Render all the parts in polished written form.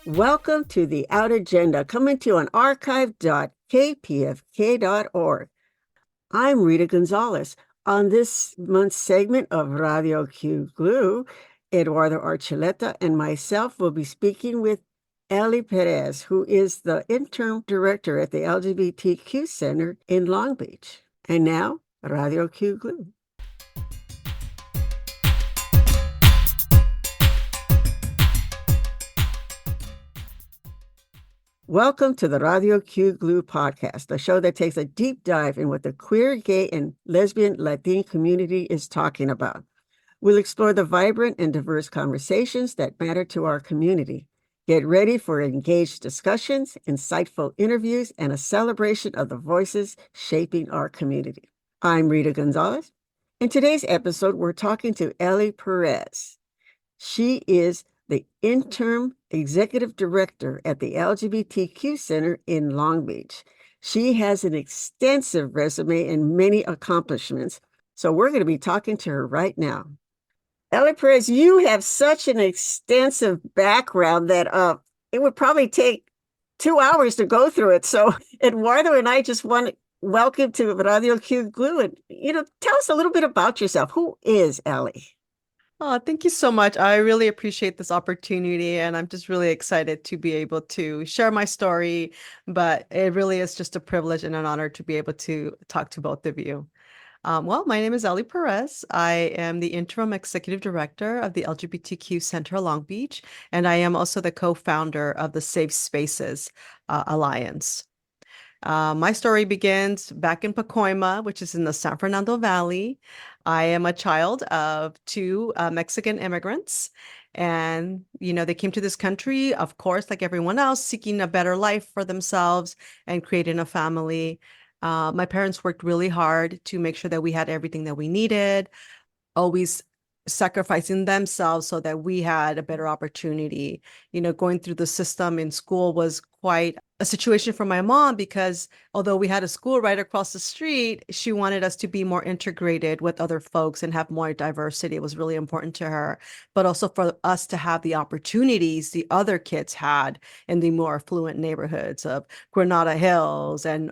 Welcome to the Out Agenda, coming to you on archive.kpfk.org. I'm Rita Gonzalez. On this month's segment of Radio QGLLU, Eduardo Archuleta and myself will be speaking with Ellie Perez, who is the interim director at the LGBTQ Center in Long Beach. And now, Radio QGLLU. Welcome to the Radio QGLLU podcast, a show that takes a deep dive in what the queer, gay, and lesbian Latin community is talking about. We'll explore the vibrant and diverse conversations that matter to our community. Get ready for engaged discussions, insightful interviews, and a celebration of the voices shaping our community. I'm Rita Gonzalez. In today's episode, we're talking to Ellie Perez. She is the interim executive director at the LGBTQ Center in Long Beach. She has an extensive resume and many accomplishments, so we're going to be talking to her right now. Ellie Perez, you have such an extensive background that it would probably take 2 hours to go through it. So Eduardo and I just want to welcome to Radio QGLLU. And, tell us a little bit about yourself. Who is Ellie? Oh, thank you so much. I really appreciate this opportunity, and I'm just really excited to be able to share my story. But it really is just a privilege and an honor to be able to talk to both of you. Well, my name is Ellie Perez. I am the interim executive director of the LGBTQ Center Long Beach, and I am also the co-founder of the Safe Spaces Alliance. My story begins back in Pacoima, which is in the San Fernando Valley. I am a child of two Mexican immigrants. And, they came to this country, of course, like everyone else, seeking a better life for themselves and creating a family. My parents worked really hard to make sure that we had everything that we needed, always sacrificing themselves so that we had a better opportunity. Going through the system in school was quite a situation for my mom because although we had a school right across the street, she wanted us to be more integrated with other folks and have more diversity. It was really important to her, but also for us to have the opportunities the other kids had in the more affluent neighborhoods of Granada Hills and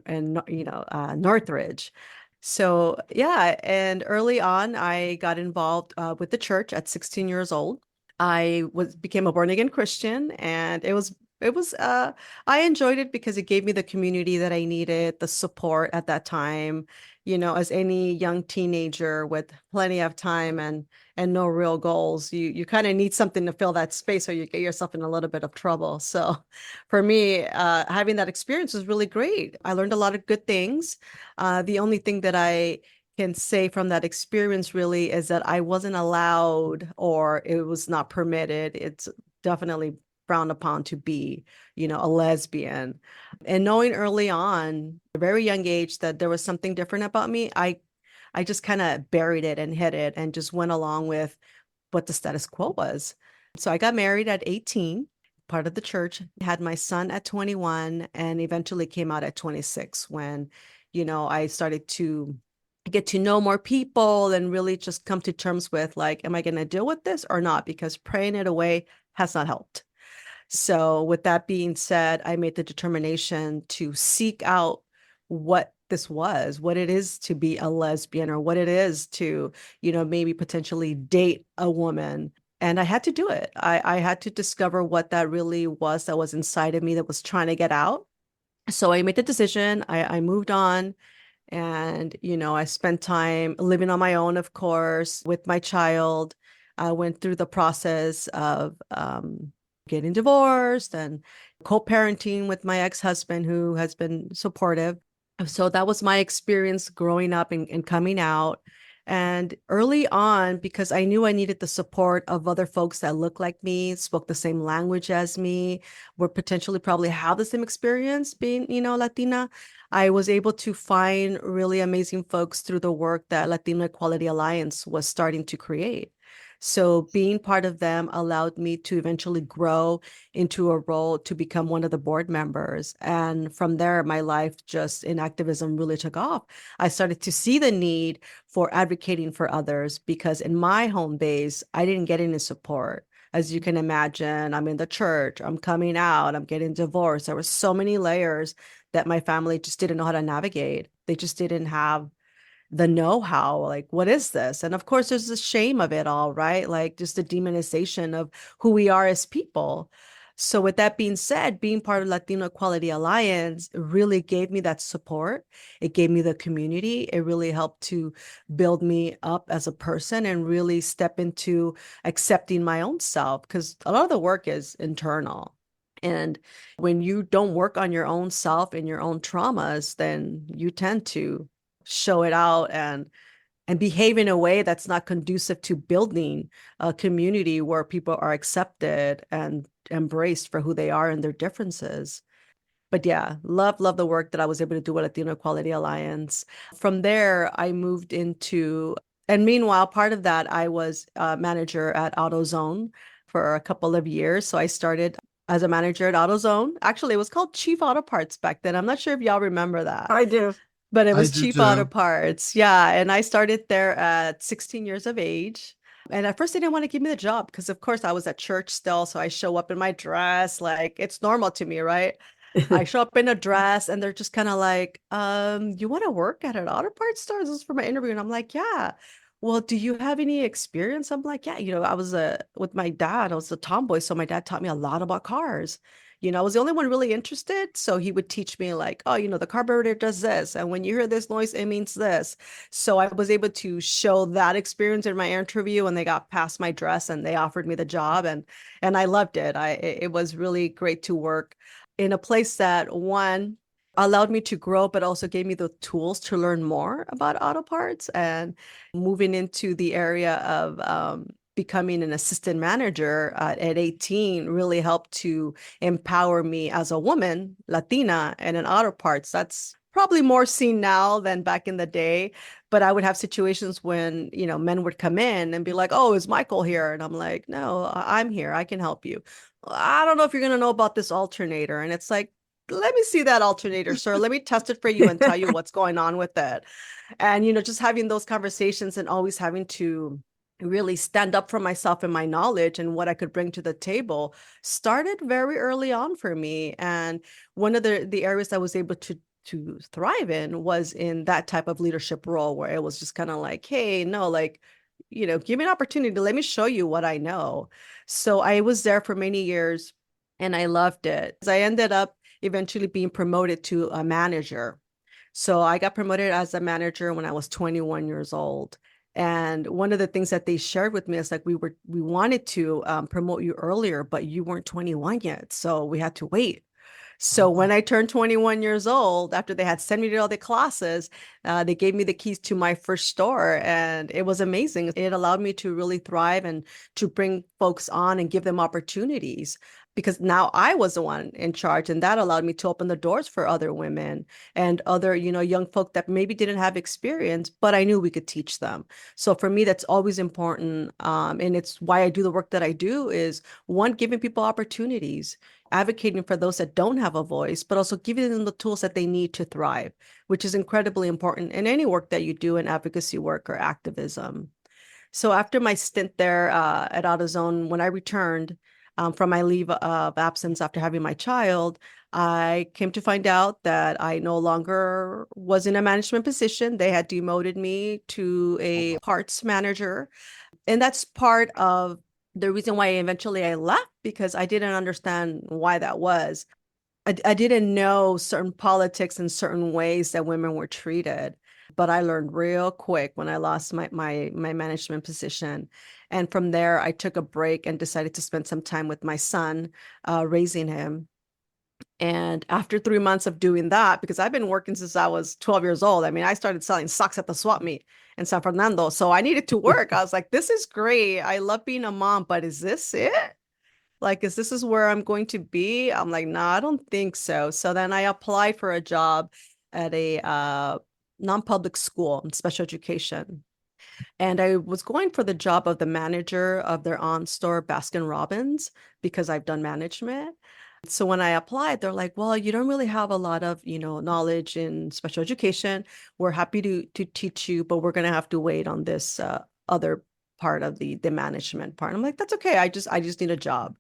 Northridge. So yeah, and early on, I got involved with the church at 16 years old. I became a born again Christian, and I enjoyed it because it gave me the community that I needed, the support at that time. As any young teenager with plenty of time and no real goals, you kind of need something to fill that space or you get yourself in a little bit of trouble. So for me, having that experience was really great. I learned a lot of good things. The only thing that I can say from that experience really is that I wasn't allowed or it was not permitted. It's definitely frowned upon to be, a lesbian. And knowing early on, a very young age, that there was something different about me, I just kind of buried it and hid it and just went along with what the status quo was. So I got married at 18, part of the church, had my son at 21, and eventually came out at 26 when, I started to get to know more people and really just come to terms with like, am I going to deal with this or not? Because praying it away has not helped. So with that being said, I made the determination to seek out what this was, what it is to be a lesbian or what it is to, maybe potentially date a woman. And I had to do it. I had to discover what that really was that was inside of me that was trying to get out. So I made the decision. I moved on. And, I spent time living on my own, of course, with my child. I went through the process of getting divorced and co-parenting with my ex-husband who has been supportive. So that was my experience growing up and coming out. And early on, because I knew I needed the support of other folks that looked like me, spoke the same language as me, would potentially probably have the same experience being, Latina, I was able to find really amazing folks through the work that Latino Equality Alliance was starting to create. So being part of them allowed me to eventually grow into a role to become one of the board members. And from there, my life just in activism really took off. I started to see the need for advocating for others because in my home base, I didn't get any support. as you can imagine, I'm in the church, I'm coming out, I'm getting divorced. There were so many layers that my family just didn't know how to navigate. They just didn't have the know-how, like, what is this? And of course there's the shame of it all, right? Like just the demonization of who we are as people. So with that being said, being part of Latino Equality Alliance really gave me that support. It gave me the community. It really helped to build me up as a person and really step into accepting my own self, because a lot of the work is internal. And when you don't work on your own self and your own traumas, then you tend to show it out and behave in a way that's not conducive to building a community where people are accepted and embraced for who they are and their differences. But yeah, love the work that I was able to do with Latino Equality Alliance. From there, I moved into, and meanwhile, part of that, I was a manager at AutoZone for a couple of years. So I started as a manager at AutoZone. Actually, it was called Chief Auto Parts back then. I'm not sure if y'all remember that. I do. But it I was do Cheap Auto too. Parts. Yeah. And I started there at 16 years of age. And at first, they didn't want to give me the job because, of course, I was at church still. So I show up in my dress. Like, it's normal to me, right? I show up in a dress and they're just kind of like, you want to work at an auto parts store? This is for my interview. And I'm like, yeah. Well, do you have any experience? I'm like, yeah, I was with my dad, I was a tomboy. So my dad taught me a lot about cars. I was the only one really interested. So he would teach me like, oh, the carburetor does this. And when you hear this noise, it means this. So I was able to show that experience in my interview and they got past my dress and they offered me the job. And I loved it. It was really great to work in a place that, one, allowed me to grow, but also gave me the tools to learn more about auto parts. And moving into the area of becoming an assistant manager at 18 really helped to empower me as a woman, Latina, and in auto parts. That's probably more seen now than back in the day. But I would have situations when, men would come in and be like, oh, is Michael here? And I'm like, no, I'm here. I can help you. I don't know if you're going to know about this alternator. And it's like, let me see that alternator, sir. Let me test it for you and tell you what's going on with it. And, just having those conversations and always having to really stand up for myself and my knowledge and what I could bring to the table started very early on for me. And one of the areas I was able to thrive in was in that type of leadership role where it was just kind of like, hey, no, like, give me an opportunity. Let me show you what I know. So I was there for many years and I loved it. I ended up eventually being promoted to a manager. So I got promoted as a manager when I was 21 years old. And one of the things that they shared with me is like, we wanted to promote you earlier, but you weren't 21 yet. So we had to wait. So when I turned 21 years old, after they had sent me to all the classes, they gave me the keys to my first store and it was amazing. It allowed me to really thrive and to bring folks on and give them opportunities because now I was the one in charge and that allowed me to open the doors for other women and other, young folk that maybe didn't have experience, but I knew we could teach them. So for me, that's always important. And it's why I do the work that I do is one, giving people opportunities, advocating for those that don't have a voice, but also giving them the tools that they need to thrive, which is incredibly important in any work that you do in advocacy work or activism. So after my stint there at AutoZone, when I returned from my leave of absence after having my child, I came to find out that I no longer was in a management position. They had demoted me to a parts manager. And that's part of the reason why eventually I left, because I didn't understand why that was. I didn't know certain politics and certain ways that women were treated, but I learned real quick when I lost my management position. And from there, I took a break and decided to spend some time with my son, raising him. And after 3 months of doing that, because I've been working since I was 12 years old. I mean, I started selling socks at the swap meet in San Fernando. So I needed to work. I was like, this is great. I love being a mom, but is this it? Like, is this is where I'm going to be? I'm like, no, I don't think so. So then I applied for a job at a non-public school in special education. And I was going for the job of the manager of their on-store Baskin Robbins because I've done management. So when I applied, they're like, well, you don't really have a lot of, knowledge in special education. We're happy to teach you, but we're going to have to wait on this other part of the management part. I'm like, that's okay. I just need a job.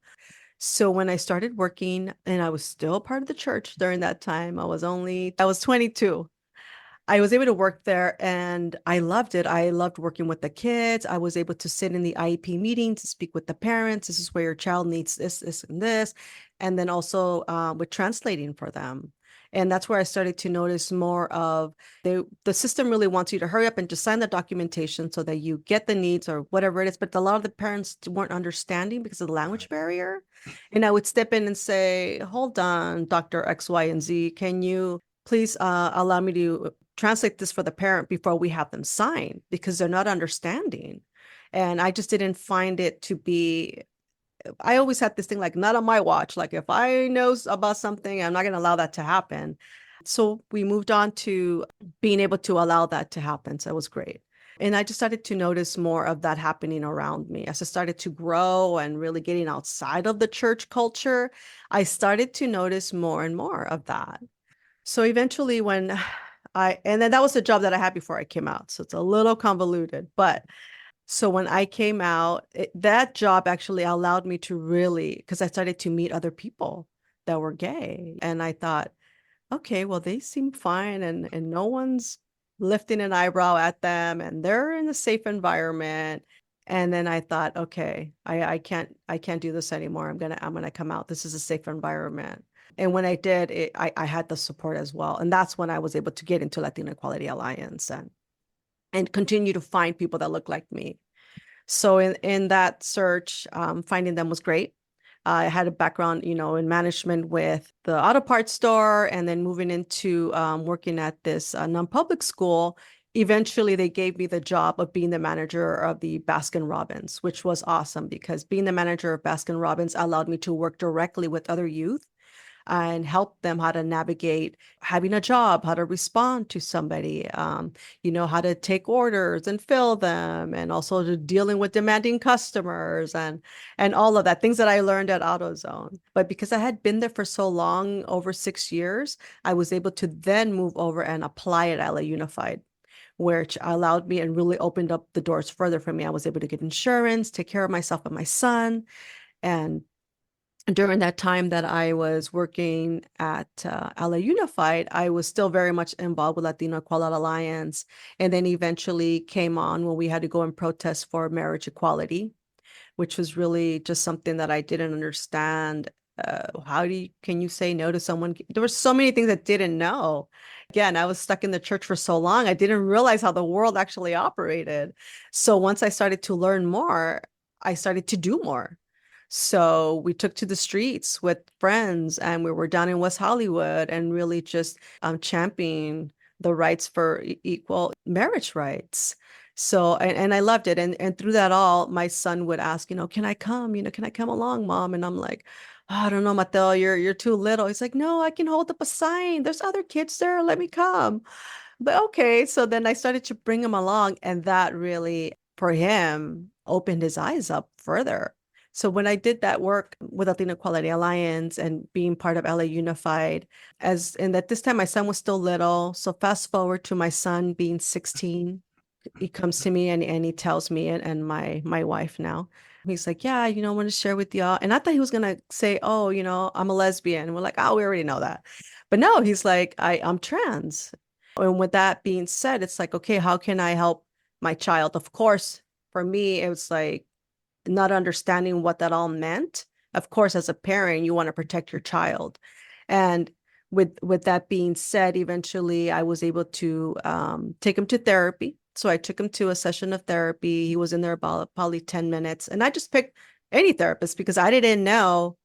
So when I started working, and I was still part of the church during that time, I was 22. I was able to work there and I loved it. I loved working with the kids. I was able to sit in the IEP meeting to speak with the parents. This is where your child needs this, this, and this. And then also with translating for them. And that's where I started to notice more of the system really wants you to hurry up and just sign the documentation so that you get the needs or whatever it is. But a lot of the parents weren't understanding because of the language barrier. And I would step in and say, hold on, Dr. X, Y, and Z, can you please allow me to translate this for the parent before we have them sign, because they're not understanding. And I just didn't find it to be, I always had this thing like, not on my watch. Like if I know about something, I'm not going to allow that to happen. So we moved on to being able to allow that to happen. So it was great. And I just started to notice more of that happening around me. As I started to grow and really getting outside of the church culture, I started to notice more and more of that. So eventually and then that was the job that I had before I came out. So it's a little convoluted, but so when I came out, that job actually allowed me to really, because I started to meet other people that were gay. And I thought, okay, well, they seem fine and no one's lifting an eyebrow at them and they're in a safe environment. And then I thought, okay, I can't do this anymore. I'm gonna come out. This is a safe environment. And when I did, I had the support as well. And that's when I was able to get into Latino Equality Alliance and continue to find people that look like me. So in that search, finding them was great. I had a background, in management with the auto parts store, and then moving into working at this non-public school. Eventually, they gave me the job of being the manager of the Baskin Robbins, which was awesome because being the manager of Baskin Robbins allowed me to work directly with other youth and help them how to navigate having a job, how to respond to somebody, how to take orders and fill them, and also dealing with demanding customers and all of that, things that I learned at AutoZone. But because I had been there for so long, over 6 years, I was able to then move over and apply at LA Unified, which allowed me and really opened up the doors further for me. I was able to get insurance, take care of myself and my son. And during that time that I was working at LA Unified, I was still very much involved with Latino Equality Alliance, and then eventually came on when we had to go and protest for marriage equality, which was really just something that I didn't understand. Can you say no to someone? There were so many things I didn't know. Again, I was stuck in the church for so long, I didn't realize how the world actually operated. So once I started to learn more, I started to do more. So we took to the streets with friends, and we were down in West Hollywood and really just championing the rights for equal marriage rights. So, and I loved it. And through that all, my son would ask, can I come? Can I come along, Mom? And I'm like, oh, I don't know, Mateo, you're too little. He's like, no, I can hold up a sign. There's other kids there. Let me come. But okay. So then I started to bring him along, and that really, for him, opened his eyes up further. So when I did that work with Latino Equality Alliance and being part of LA Unified, and at this time my son was still little. So fast forward to my son being 16, he comes to me and he tells me, and my wife now, he's like, yeah, I want to share with y'all. And I thought he was gonna say, oh, I'm a lesbian. And we're like, oh, we already know that. But no, he's like, I'm trans. And with that being said, it's like, okay, how can I help my child? Of course, for me, it was like not understanding what that all meant. Of course, as a parent, you want to protect your child. And with that being said, eventually I was able to take him to therapy. So I took him to a session of therapy. He was in there about probably 10 minutes. And I just picked any therapist because I didn't know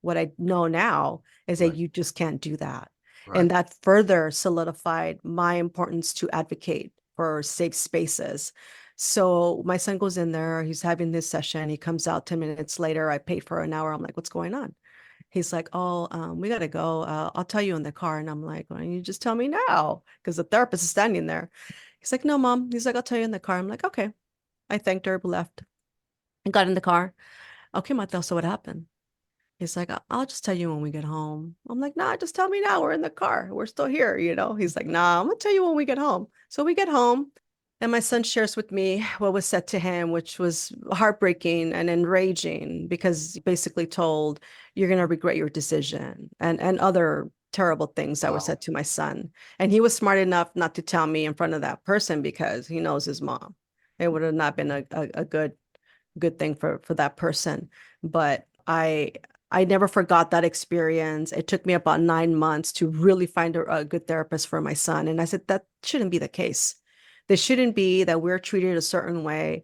what I know now is that you just can't do that. Right. And that further solidified my importance to advocate for safe spaces. So my son goes in there, he's having this session. He comes out 10 minutes later. I paid for an hour. I'm like, what's going on? He's like, oh, we got to go. I'll tell you in the car. And I'm like, why don't you just tell me now? Because the therapist is standing there. He's like, no, Mom. He's like, I'll tell you in the car. I'm like, okay. I thanked her, left, and got in the car. Okay, Mateo, so what happened? He's like, I'll just tell you when we get home. I'm like, nah, just tell me now. We're in the car. We're still here, He's like, nah, I'm gonna tell you when we get home. So we get home, And my son shares with me what was said to him, which was heartbreaking and enraging because he basically told, you're going to regret your decision, and other terrible things that were Wow. said to my son. And he was smart enough not to tell me in front of that person because he knows his mom. It would have not been a good thing for that person. But I never forgot that experience. It took me about 9 months to really find a good therapist for my son. And I said, that shouldn't be the case. This shouldn't be that we're treated a certain way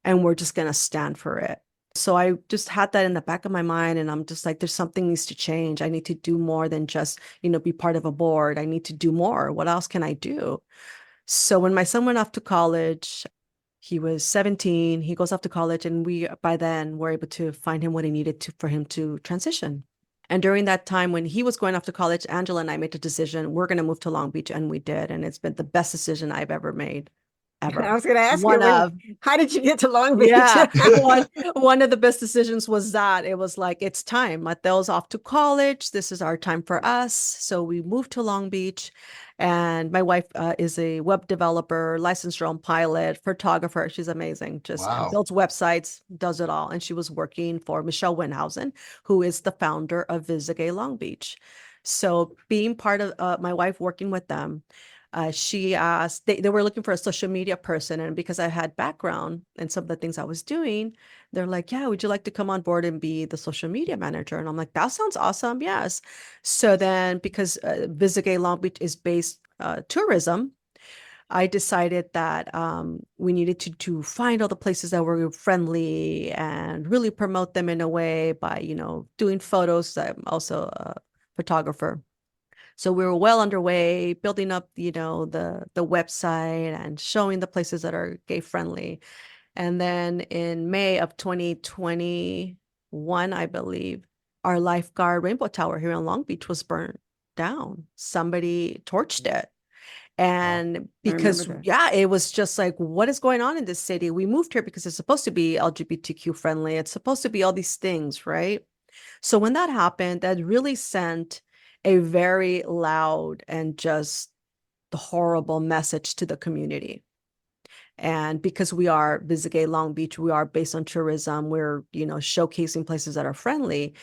and we're just going to stand for it. So I just had that in the back of my mind. And I'm just like, there's something needs to change. I need to do more than just, be part of a board. I need to do more. What else can I do? So when my son went off to college, he was 17, he goes off to college, and we, by then, were able to find him what he needed for him to transition. And during that time when he was going off to college, Angela and I made the decision, we're going to move to Long Beach, and we did. And it's been the best decision I've ever made, ever. I was going to ask One you, of, how did you get to Long Beach? yeah, one of the best decisions was that it was like, it's time. Mateo's off to college. This is our time for us. So we moved to Long Beach. And my wife is a web developer, licensed drone pilot, photographer. She's amazing. Just Wow. builds websites, does it all. And she was working for Michelle Winhausen, who is the founder of Visit Long Beach. So being part of my wife working with them, she asked, they were looking for a social media person. And because I had background in some of the things I was doing, they're like, yeah, would you like to come on board and be the social media manager? And I'm like, that sounds awesome. Yes. So then because Visit Long Beach is based tourism, I decided that we needed to find all the places that were friendly and really promote them in a way by, doing photos. I'm also a photographer. So we were well underway building up, the website and showing the places that are gay friendly. And then in May of 2021, I believe, our lifeguard Rainbow Tower here in Long Beach was burned down. Somebody torched it. And because, yeah, it was just like, what is going on in this city? We moved here because it's supposed to be LGBTQ friendly. It's supposed to be all these things, right? So when that happened, that really sent a very loud and just horrible message to the community. And because we are Visit Long Beach, we are based on tourism. We're, showcasing places that are friendly.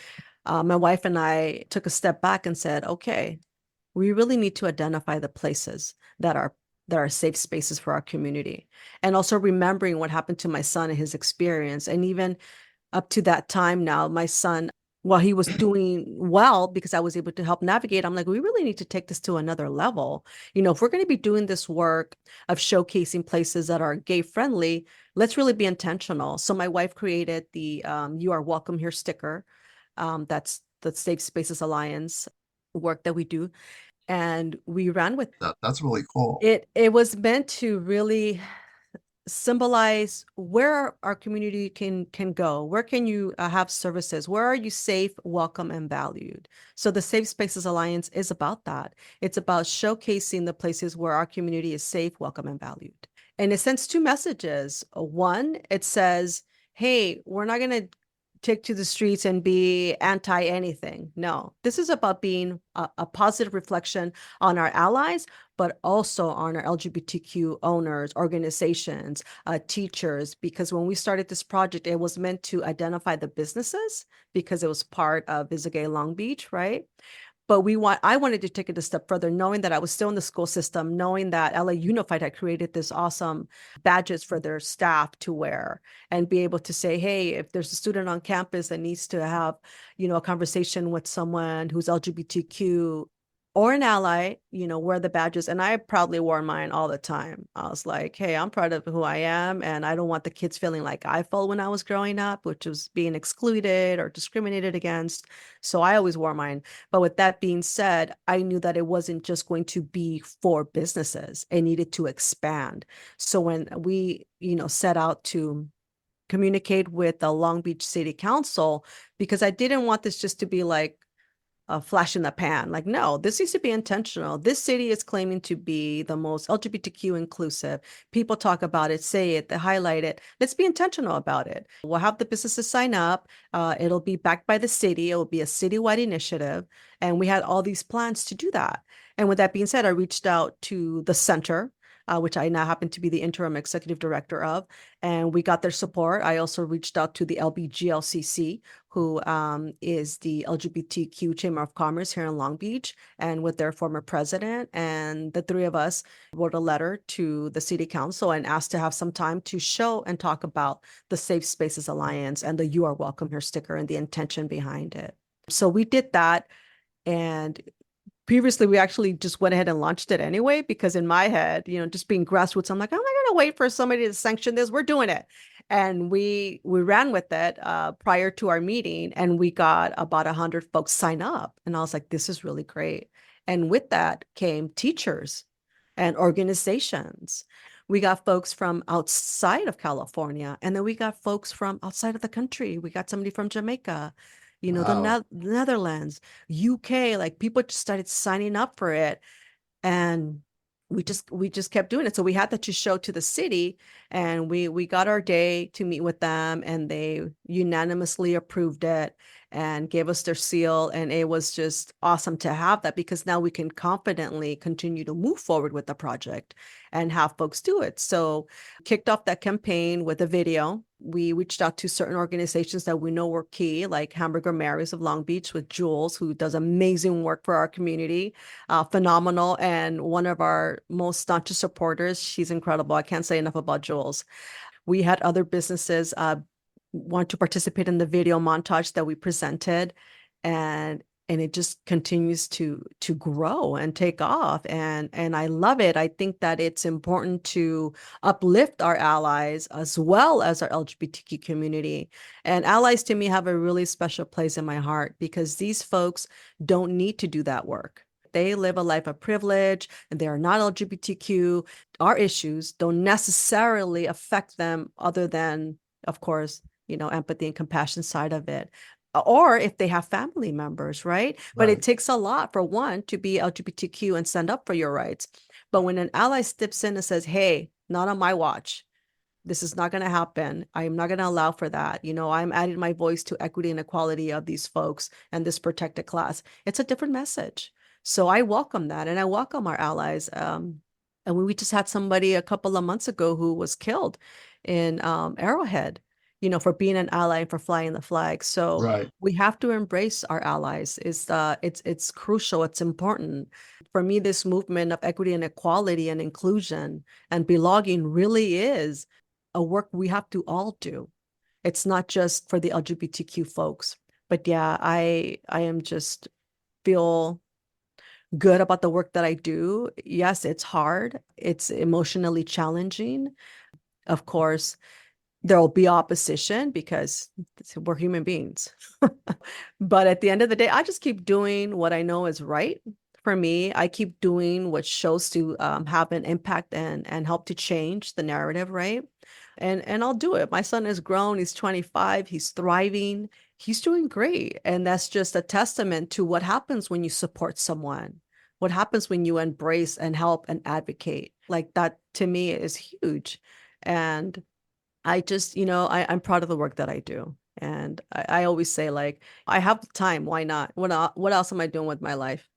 My wife and I took a step back and said, okay, we really need to identify the places that are safe spaces for our community. And also remembering what happened to my son and his experience. And even up to that time now, my son, while he was doing well because I was able to help navigate, I'm like, we really need to take this to another level. If we're going to be doing this work of showcasing places that are gay friendly, let's really be intentional. So my wife created the You Are Welcome Here sticker. That's the Safe Spaces Alliance work that we do. And we ran with that's really cool. It was meant to really symbolize where our community can go. Where can you have services? Where are you safe, welcome, and valued? So the Safe Spaces Alliance is about that. It's about showcasing the places where our community is safe, welcome, and valued. And it sends two messages. One, it says, hey, we're not going to take to the streets and be anti anything. No, this is about being a positive reflection on our allies, but also on our LGBTQ owners, organizations, teachers, because when we started this project, it was meant to identify the businesses because it was part of Visit Long Beach, right? But I wanted to take it a step further, knowing that I was still in the school system, knowing that LA Unified had created this awesome badges for their staff to wear and be able to say, hey, if there's a student on campus that needs to have, a conversation with someone who's LGBTQ or an ally, wear the badges. And I proudly wore mine all the time. I was like, hey, I'm proud of who I am. And I don't want the kids feeling like I felt when I was growing up, which was being excluded or discriminated against. So I always wore mine. But with that being said, I knew that it wasn't just going to be for businesses. It needed to expand. So when we, set out to communicate with the Long Beach City Council, because I didn't want this just to be like a flash in the pan. Like, no, this needs to be intentional. This city is claiming to be the most LGBTQ inclusive. People talk about it, say it, they highlight it. Let's be intentional about it. We'll have the businesses sign up. It'll be backed by the city. It will be a citywide initiative. And we had all these plans to do that. And with that being said, I reached out to the center which I now happen to be the interim executive director of. And we got their support. I also reached out to the LBGLCC, who is the LGBTQ Chamber of Commerce here in Long Beach, and with their former president. And the three of us wrote a letter to the city council and asked to have some time to show and talk about the Safe Spaces Alliance and the You Are Welcome Here sticker and the intention behind it. So we did that. And previously, we actually just went ahead and launched it anyway, because in my head, just being grassroots, I'm like, I'm not going to wait for somebody to sanction this. We're doing it. And we ran with it prior to our meeting, and we got about 100 folks sign up. And I was like, this is really great. And with that came teachers and organizations. We got folks from outside of California, and then we got folks from outside of the country. We got somebody from Jamaica, the Wow. Netherlands, UK, like people just started signing up for it. And we just kept doing it. So we had that to show to the city, and we got our day to meet with them, and they unanimously approved it and gave us their seal. And it was just awesome to have that, because now we can confidently continue to move forward with the project and have folks do it. So kicked off that campaign with a video. We reached out to certain organizations that we know were key, like Hamburger Mary's of Long Beach with Jules, who does amazing work for our community, phenomenal, and one of our most staunchest supporters. She's incredible. I can't say enough about Jules. We had other businesses want to participate in the video montage that we presented, and it just continues to grow and take off, and I love it. I think that it's important to uplift our allies as well as our LGBTQ community. And allies to me have a really special place in my heart, because these folks don't need to do that work. They live a life of privilege and they are not LGBTQ. Our issues don't necessarily affect them, other than, of course, empathy and compassion side of it. Or if they have family members, right? But it Right. takes a lot, for one, to be LGBTQ and stand up for your rights. But when an ally steps in and says, hey, not on my watch, this is not going to happen. I am not going to allow for that. I'm adding my voice to equity and equality of these folks and this protected class. It's a different message. So I welcome that, and I welcome our allies. And we just had somebody a couple of months ago who was killed in Arrowhead, for being an ally and for flying the flag. So Right. we have to embrace our allies. It's crucial. It's important. For me, this movement of equity and equality and inclusion and belonging really is a work we have to all do. It's not just for the LGBTQ folks. But yeah, I am just feel good about the work that I do. Yes, it's hard. It's emotionally challenging. Of course, there will be opposition, because we're human beings. But at the end of the day, I just keep doing what I know is right for me. I keep doing what shows to have an impact and help to change the narrative, right? And I'll do it. My son is grown. He's 25. He's thriving. He's doing great. And that's just a testament to what happens when you support someone. What happens when you embrace and help and advocate. Like that, to me, is huge. And I just, I'm proud of the work that I do. And I always say, like, I have the time. Why not? What else am I doing with my life?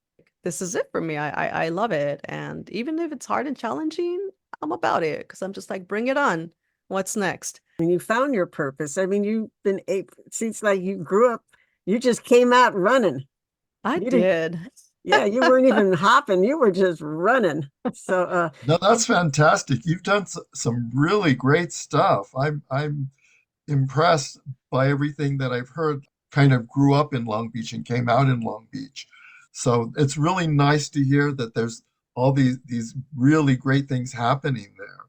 This is it for me. I love it. And even if it's hard and challenging, I'm about it, because I'm just like, bring it on. What's next? And you found your purpose. I mean, it seems like you grew up, you just came out running. I You didn't, did. yeah, you weren't even hopping, you were just running. So, No, that's fantastic. You've done some really great stuff. I'm impressed by everything that I've heard. Kind of grew up in Long Beach and came out in Long Beach. So it's really nice to hear that there's all these really great things happening there.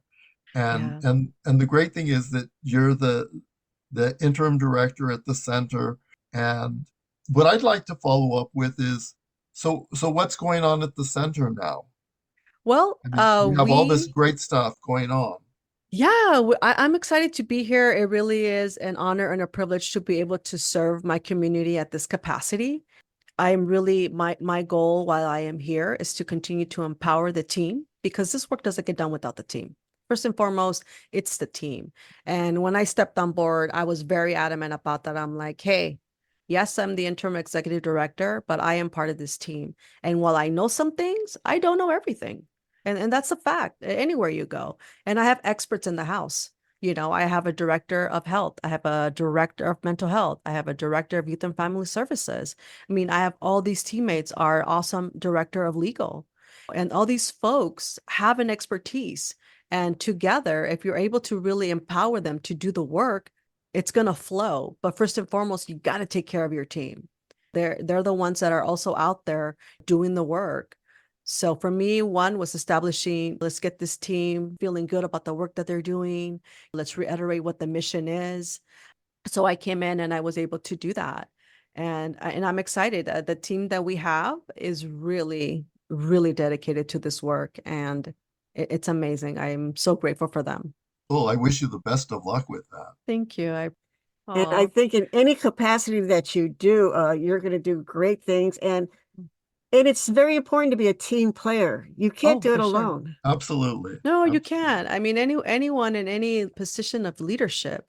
And Yeah. and the great thing is that you're the interim director at the center. And what I'd like to follow up with is, so what's going on at the center now? Well, I mean, you have all this great stuff going on. yeah, I'm excited to be here. It really is an honor and a privilege to be able to serve my community at this capacity. I'm really, my goal while I am here is to continue to empower the team, because this work doesn't get done without the team. First and foremost, it's the team. And when I stepped on board, I was very adamant about that. I'm like, hey, yes, I'm the interim executive director, but I am part of this team. And while I know some things, I don't know everything. And that's a fact anywhere you go. And I have experts in the house. I have a director of health. I have a director of mental health. I have a director of youth and family services. I mean, I have all these teammates are awesome director of legal. And all these folks have an expertise. And together, if you're able to really empower them to do the work, it's going to flow. But first and foremost, you got to take care of your team. They're the ones that are also out there doing the work. So for me, one was establishing, let's get this team feeling good about the work that they're doing. Let's reiterate what the mission is. So I came in and I was able to do that. And I'm excited. The team that we have is really, really dedicated to this work. And it's amazing. I'm so grateful for them. Well, I wish you the best of luck with that. Thank you. And I think in any capacity that you do, you're going to do great things. And it's very important to be a team player. You can't do it for sure. alone. Absolutely. No, you Absolutely. can't. I mean, anyone in any position of leadership,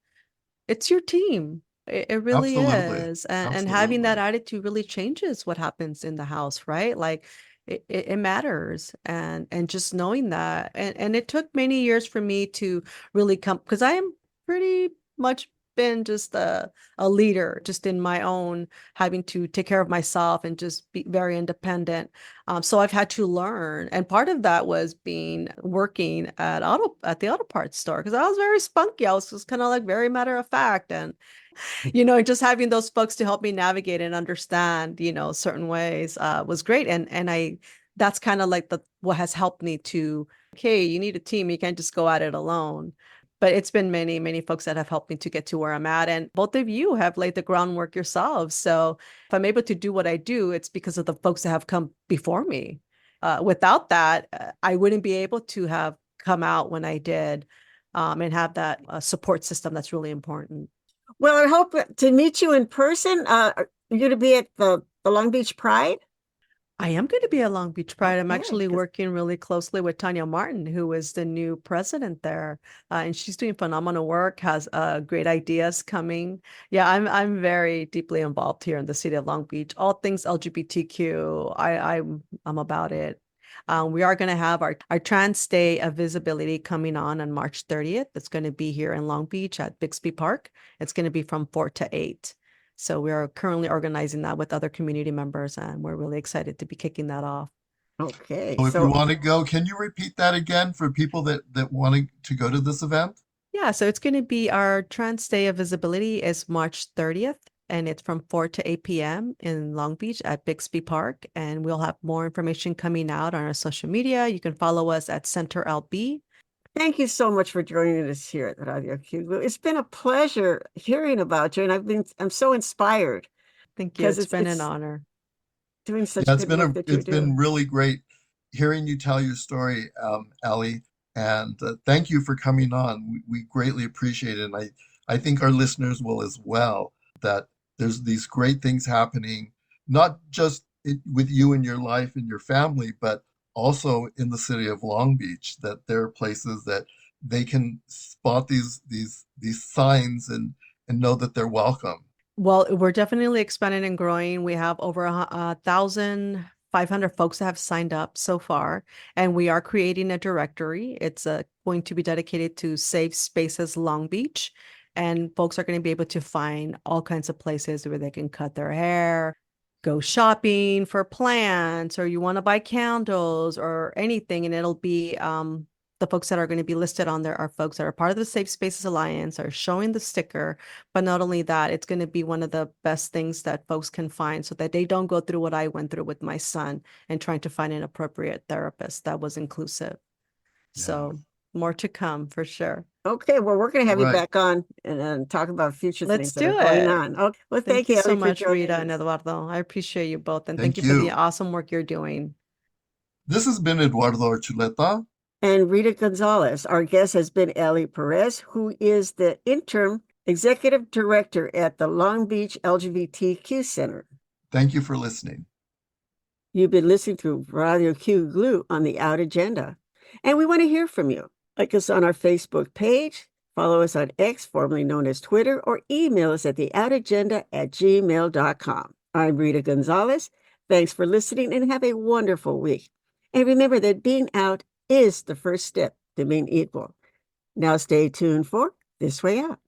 it's your team. It really Absolutely. is. And having that attitude really changes what happens in the house, right? Like it matters. And just knowing that. And it took many years for me to really come, because I am pretty much been just a leader, just in my own, having to take care of myself and just be very independent. So I've had to learn. And part of that was working at the auto parts store, because I was very spunky. I was just kind of like very matter of fact. And just having those folks to help me navigate and understand, certain ways was great. And that's kind of like what has helped me to, okay, you need a team. You can't just go at it alone. But it's been many, many folks that have helped me to get to where I'm at. And both of you have laid the groundwork yourselves. So if I'm able to do what I do, it's because of the folks that have come before me. Without that, I wouldn't be able to have come out when I did, and have that support system that's really important. Well, I hope to meet you in person. Are you going to be at the Long Beach Pride? I am going to be at Long Beach Pride. I'm Okay, actually working really closely with Tanya Martin, who is the new president there, and she's doing phenomenal work. Has great ideas coming. Yeah, I'm very deeply involved here in the city of Long Beach. All things LGBTQ. I'm about it. We are going to have our Trans Day of Visibility coming on March 30th. It's going to be here in Long Beach at Bixby Park. It's going to be from 4 to 8. So we are currently organizing that with other community members, and we're really excited to be kicking that off. Okay. So if you want to go, can you repeat that again for people that want to go to this event? Yeah, so it's going to be our Trans Day of Visibility is March 30th, and it's from 4 to 8 p.m. in Long Beach at Bixby Park. And we'll have more information coming out on our social media. You can follow us at Center LB. Thank you so much for joining us here at Radio QGLU. It's been a pleasure hearing about you, and I'm so inspired. Thank you. It's been an honor. Doing such Yeah, good work that you do. it's been really great hearing you tell your story, Ellie, and thank you for coming on. We greatly appreciate it, and I think our listeners will as well, that there's these great things happening, not just with you and your life and your family, but also in the city of Long Beach, that there are places that they can spot these signs and know that they're welcome. Well, we're definitely expanding and growing. We have over 1,500 folks that have signed up so far, and we are creating a directory. It's going to be dedicated to Safe Spaces Long Beach, and folks are going to be able to find all kinds of places where they can cut their hair, go shopping for plants, or you want to buy candles or anything, and it'll be the folks that are going to be listed on there are folks that are part of the Safe Spaces Alliance, are showing the sticker. But not only that, it's going to be one of the best things that folks can find so that they don't go through what I went through with my son and trying to find an appropriate therapist that was inclusive. Yeah. So more to come for sure. Okay, well, we're going to have you Right. back on and talk about future Let's things that are do going it. on. Okay, well, thank you you so Ellie, for much, joining Rita and us. Eduardo. I appreciate you both. And Thank thank you for the you. awesome work you're doing. This has been Eduardo Archuleta. And Rita Gonzalez. Our guest has been Ellie Perez, who is the interim executive director at the Long Beach LGBTQ Center. Thank you for listening. You've been listening to Radio QGLU on the Out Agenda, and we want to hear from you. Like us on our Facebook page, follow us on X, formerly known as Twitter, or email us at theoutagenda@gmail.com. I'm Rita Gonzalez. Thanks for listening and have a wonderful week. And remember that being out is the first step to being equal. Now stay tuned for This Way Out.